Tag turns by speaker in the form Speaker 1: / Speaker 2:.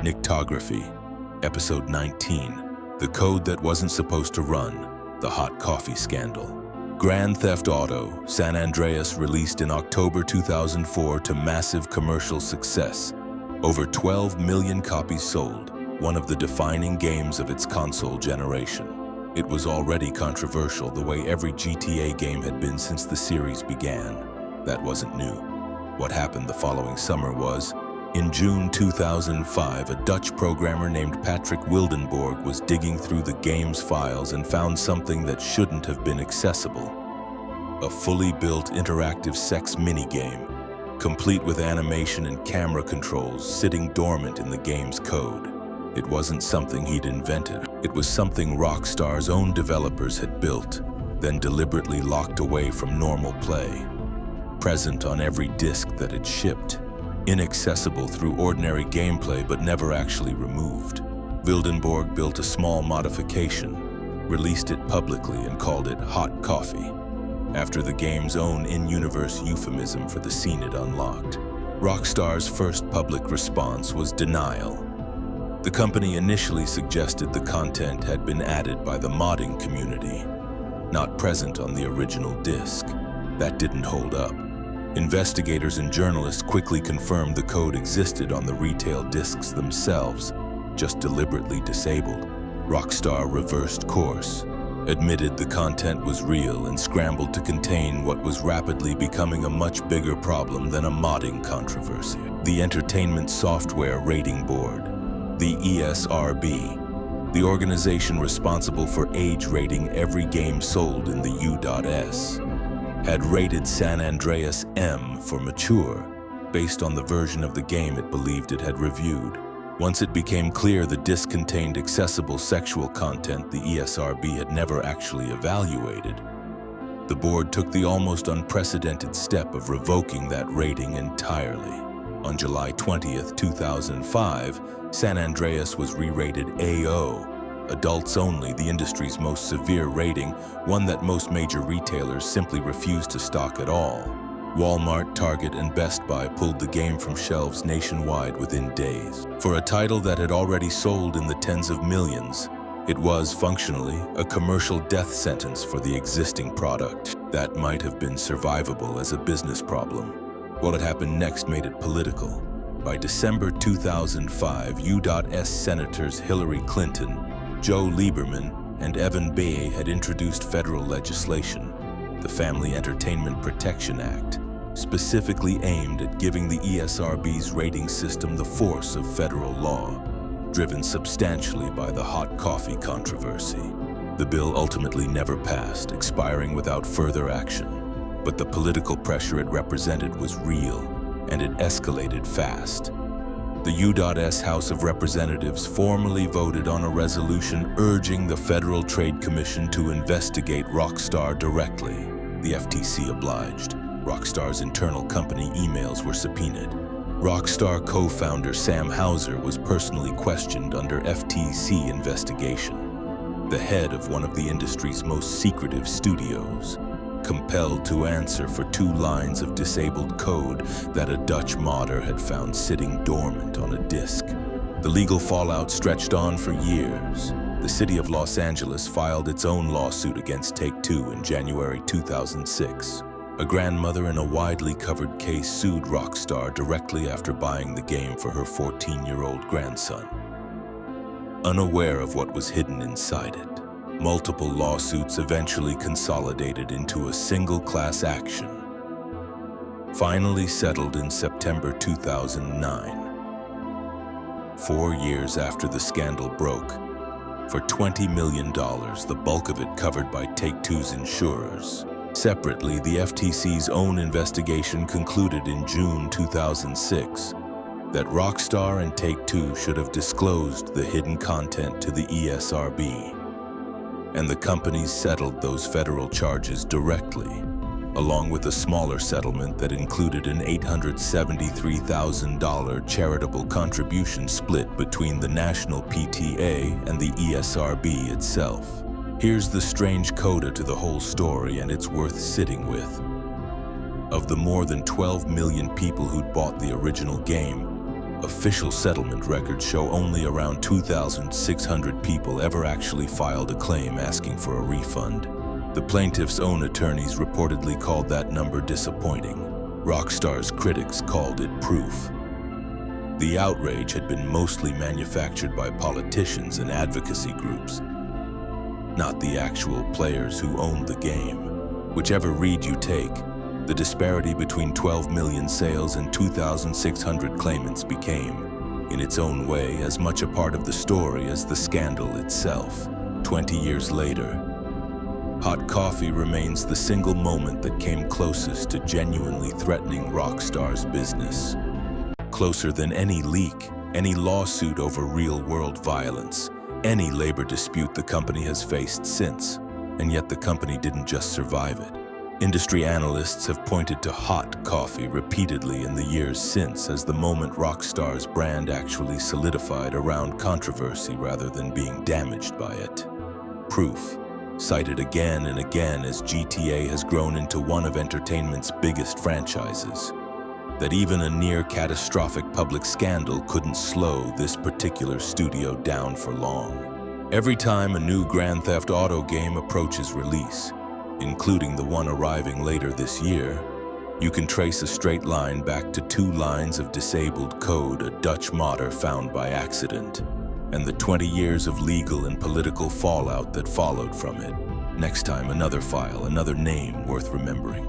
Speaker 1: Nyctography, Episode 19, The Code That Wasn't Supposed to Run, The Hot Coffee Scandal. Grand Theft Auto: San Andreas released in October 2004 to massive commercial success. Over 12 million copies sold, one of the defining games of its console generation. It was already controversial the way every GTA game had been since the series began. That wasn't new. What happened the following summer was, in June 2005, a Dutch programmer named Patrick Wildenborg was digging through the game's files and found something that shouldn't have been accessible. A fully built interactive sex minigame, complete with animation and camera controls, sitting dormant in the game's code. It wasn't something he'd invented. It was something Rockstar's own developers had built, then deliberately locked away from normal play. Present on every disc that it shipped. Inaccessible through ordinary gameplay but never actually removed. Wildenborg built a small modification, released it publicly and called it Hot Coffee, after the game's own in-universe euphemism for the scene it unlocked. Rockstar's first public response was denial. The company initially suggested the content had been added by the modding community, not present on the original disc. That didn't hold up. Investigators and journalists quickly confirmed the code existed on the retail discs themselves, just deliberately disabled. Rockstar reversed course, admitted the content was real, and scrambled to contain what was rapidly becoming a much bigger problem than a modding controversy. The Entertainment Software Rating Board, the ESRB, the organization responsible for age rating every game sold in the U.S., had rated San Andreas M for mature, based on the version of the game it believed it had reviewed. Once it became clear the disc contained accessible sexual content the ESRB had never actually evaluated, the board took the almost unprecedented step of revoking that rating entirely. On July 20th, 2005, San Andreas was re-rated AO, adults only, the industry's most severe rating, one that most major retailers simply refused to stock at all. Walmart, Target, and Best Buy pulled the game from shelves nationwide within days. For a title that had already sold in the tens of millions, it was, functionally, a commercial death sentence for the existing product that might have been survivable as a business problem. What had happened next made it political. By December 2005, U.S. Senators Hillary Clinton, Joe Lieberman, and Evan Bayh had introduced federal legislation, the Family Entertainment Protection Act, specifically aimed at giving the ESRB's rating system the force of federal law, driven substantially by the hot coffee controversy. The bill ultimately never passed, expiring without further action, but the political pressure it represented was real, and it escalated fast. The U.S. House of Representatives formally voted on a resolution urging the Federal Trade Commission to investigate Rockstar directly. The FTC obliged. Rockstar's internal company emails were subpoenaed. Rockstar co-founder Sam Houser was personally questioned under FTC investigation. The head of one of the industry's most secretive studios, compelled to answer for 2 lines of disabled code that a Dutch modder had found sitting dormant on a disc. The legal fallout stretched on for years. The city of Los Angeles filed its own lawsuit against Take-Two in January 2006. A grandmother in a widely covered case sued Rockstar directly after buying the game for her 14-year-old grandson. Unaware of what was hidden inside it, multiple lawsuits eventually consolidated into a single class action, finally settled in September 2009. 4 years after the scandal broke, for $20 million, the bulk of it covered by Take-Two's insurers. Separately, the FTC's own investigation concluded in June 2006 that Rockstar and Take-Two should have disclosed the hidden content to the ESRB, and the companies settled those federal charges directly, along with a smaller settlement that included an $873,000 charitable contribution split between the National PTA and the ESRB itself. Here's the strange coda to the whole story, and it's worth sitting with. Of the more than 12 million people who'd bought the original game, Official settlement records show only around 2,600 people ever actually filed a claim asking for a refund. The plaintiff's own attorneys reportedly called that number disappointing. Rockstar's critics called it proof. The outrage had been mostly manufactured by politicians and advocacy groups, not the actual players who owned the game. Whichever read you take, the disparity between 12 million sales and 2,600 claimants became, in its own way, as much a part of the story as the scandal itself. 20 years later, hot coffee remains the single moment that came closest to genuinely threatening Rockstar's business. Closer than any leak, any lawsuit over real-world violence, any labor dispute the company has faced since. And yet the company didn't just survive it. Industry analysts have pointed to hot coffee repeatedly in the years since as the moment Rockstar's brand actually solidified around controversy rather than being damaged by it. Proof, cited again and again as GTA has grown into one of entertainment's biggest franchises, that even a near-catastrophic public scandal couldn't slow this particular studio down for long. Every time a new Grand Theft Auto game approaches release, including the one arriving later this year, you can trace a straight line back to 2 lines of disabled code a Dutch modder found by accident, and the 20 years of legal and political fallout that followed from it. Next time, another file, another name worth remembering.